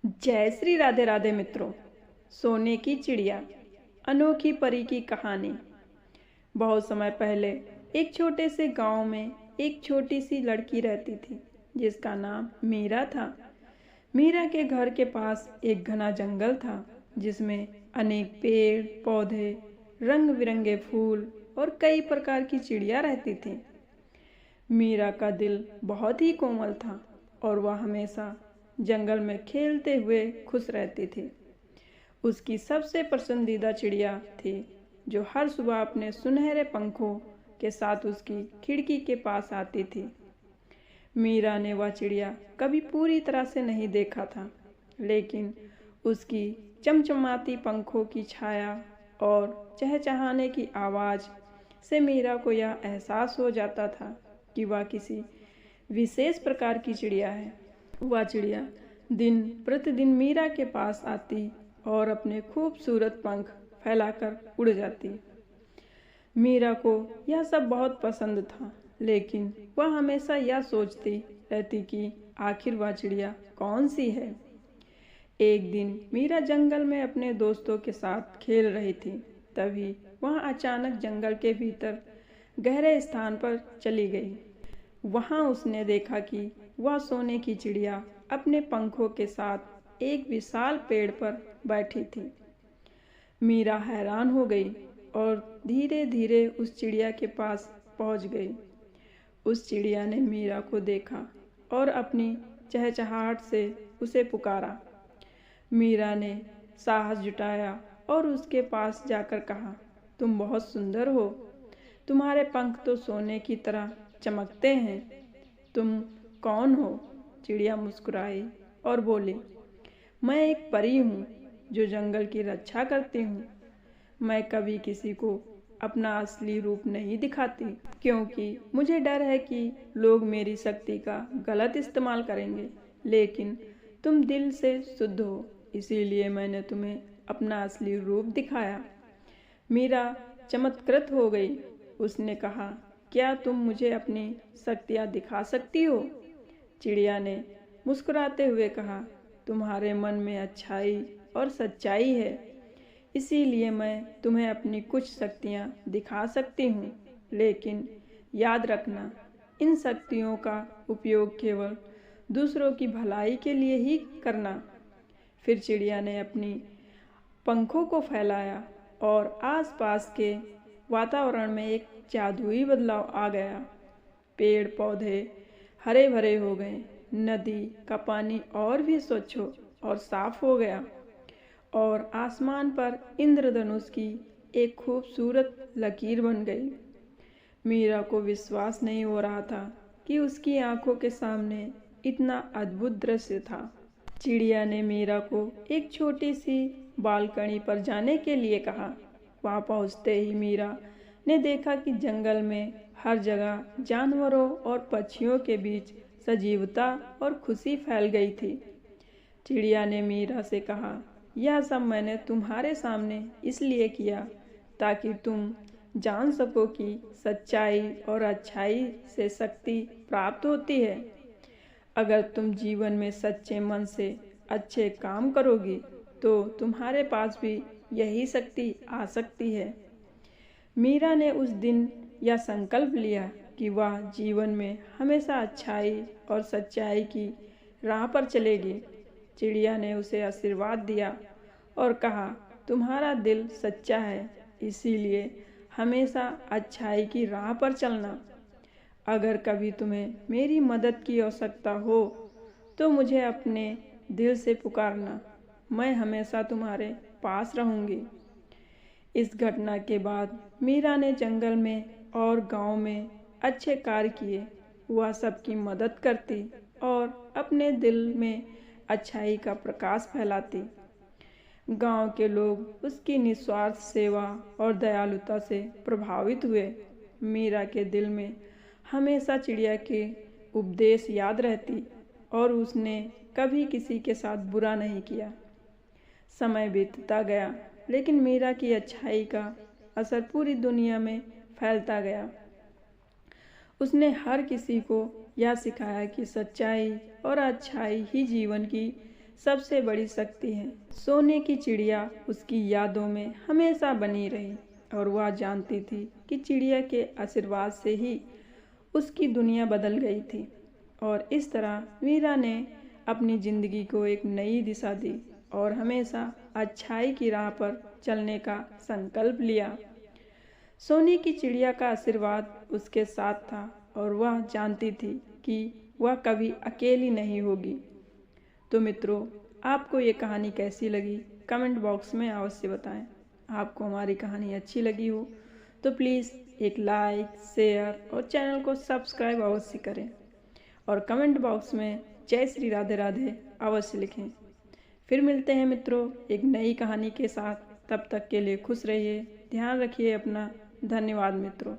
जय श्री राधे राधे मित्रों। सोने की चिड़िया, अनोखी परी की कहानी। बहुत समय पहले एक छोटे से गांव में एक छोटी सी लड़की रहती थी जिसका नाम मीरा था। मीरा के घर के पास एक घना जंगल था जिसमें अनेक पेड़ पौधे, रंग बिरंगे फूल और कई प्रकार की चिड़िया रहती थी। मीरा का दिल बहुत ही कोमल था और वह हमेशा जंगल में खेलते हुए खुश रहती थी। उसकी सबसे पसंदीदा चिड़िया थी जो हर सुबह अपने सुनहरे पंखों के साथ उसकी खिड़की के पास आती थी। मीरा ने वह चिड़िया कभी पूरी तरह से नहीं देखा था, लेकिन उसकी चमचमाती पंखों की छाया और चहचहाने की आवाज़ से मीरा को यह एहसास हो जाता था कि वह किसी विशेष प्रकार की चिड़िया है। वह चिड़िया दिन प्रतिदिन मीरा के पास आती और अपने खूबसूरत पंख फैलाकर उड़ जाती। मीरा को यह सब बहुत पसंद था, लेकिन वह हमेशा यह सोचती रहती कि आखिर वह चिड़िया कौन सी है। एक दिन मीरा जंगल में अपने दोस्तों के साथ खेल रही थी। तभी वह अचानक जंगल के भीतर गहरे स्थान पर चली गई। वहां उसने देखा कि वह सोने की चिड़िया अपने पंखों के साथ एक विशाल पेड़ पर बैठी थी। मीरा हैरान हो गई और धीरे धीरे उस चिड़िया के पास पहुंच गई। उस चिड़िया ने मीरा को देखा और अपनी चहचहाहट से उसे पुकारा। मीरा ने साहस जुटाया और उसके पास जाकर कहा, तुम बहुत सुंदर हो। तुम्हारे पंख तो सोने की तरह चमकते हैं। तुम कौन हो? चिड़िया मुस्कुराई और बोली, मैं एक परी हूँ जो जंगल की रक्षा करती हूँ। मैं कभी किसी को अपना असली रूप नहीं दिखाती, क्योंकि मुझे डर है कि लोग मेरी शक्ति का गलत इस्तेमाल करेंगे। लेकिन तुम दिल से शुद्ध हो, इसीलिए मैंने तुम्हें अपना असली रूप दिखाया। मीरा चमत्कृत हो गई। उसने कहा, क्या तुम मुझे अपनी शक्तियाँ दिखा सकती हो? चिड़िया ने मुस्कुराते हुए कहा, तुम्हारे मन में अच्छाई और सच्चाई है, इसीलिए मैं तुम्हें अपनी कुछ शक्तियाँ दिखा सकती हूँ। लेकिन याद रखना, इन शक्तियों का उपयोग केवल दूसरों की भलाई के लिए ही करना। फिर चिड़िया ने अपनी पंखों को फैलाया और आसपास के वातावरण में एक जादुई बदलाव आ गया। पेड़ पौधे हरे भरे हो गए, नदी का पानी और भी स्वच्छ और साफ हो गया और आसमान पर इंद्रधनुष की एक खूबसूरत लकीर बन गई। मीरा को विश्वास नहीं हो रहा था कि उसकी आंखों के सामने इतना अद्भुत दृश्य था। चिड़िया ने मीरा को एक छोटी सी बालकनी पर जाने के लिए कहा। वहां पहुंचते ही मीरा ने देखा कि जंगल में हर जगह जानवरों और पक्षियों के बीच सजीवता और खुशी फैल गई थी। चिड़िया ने मीरा से कहा, यह सब मैंने तुम्हारे सामने इसलिए किया ताकि तुम जान सको कि सच्चाई और अच्छाई से शक्ति प्राप्त होती है। अगर तुम जीवन में सच्चे मन से अच्छे काम करोगी तो तुम्हारे पास भी यही शक्ति आ सकती है। मीरा ने उस दिन यह संकल्प लिया कि वह जीवन में हमेशा अच्छाई और सच्चाई की राह पर चलेगी। चिड़िया ने उसे आशीर्वाद दिया और कहा, तुम्हारा दिल सच्चा है, इसीलिए हमेशा अच्छाई की राह पर चलना। अगर कभी तुम्हें मेरी मदद की आवश्यकता हो तो मुझे अपने दिल से पुकारना, मैं हमेशा तुम्हारे पास रहूँगी। इस घटना के बाद मीरा ने जंगल में और गांव में अच्छे कार्य किए। वह सबकी मदद करती और अपने दिल में अच्छाई का प्रकाश फैलाती। गांव के लोग उसकी निस्वार्थ सेवा और दयालुता से प्रभावित हुए। मीरा के दिल में हमेशा चिड़िया के उपदेश याद रहती और उसने कभी किसी के साथ बुरा नहीं किया। समय बीतता गया, लेकिन मीरा की अच्छाई का असर पूरी दुनिया में फैलता गया। उसने हर किसी को यह सिखाया कि सच्चाई और अच्छाई ही जीवन की सबसे बड़ी शक्ति है। सोने की चिड़िया उसकी यादों में हमेशा बनी रही और वह जानती थी कि चिड़िया के आशीर्वाद से ही उसकी दुनिया बदल गई थी। और इस तरह मीरा ने अपनी ज़िंदगी को एक नई दिशा दी और हमेशा अच्छाई की राह पर चलने का संकल्प लिया। सोने की चिड़िया का आशीर्वाद उसके साथ था और वह जानती थी कि वह कभी अकेली नहीं होगी। तो मित्रों, आपको ये कहानी कैसी लगी कमेंट बॉक्स में अवश्य बताएं। आपको हमारी कहानी अच्छी लगी हो तो प्लीज़ एक लाइक, शेयर और चैनल को सब्सक्राइब अवश्य करें और कमेंट बॉक्स में जय श्री राधे राधे अवश्य लिखें। फिर मिलते हैं मित्रों एक नई कहानी के साथ। तब तक के लिए खुश रहिए, ध्यान रखिए अपना। धन्यवाद मित्रों।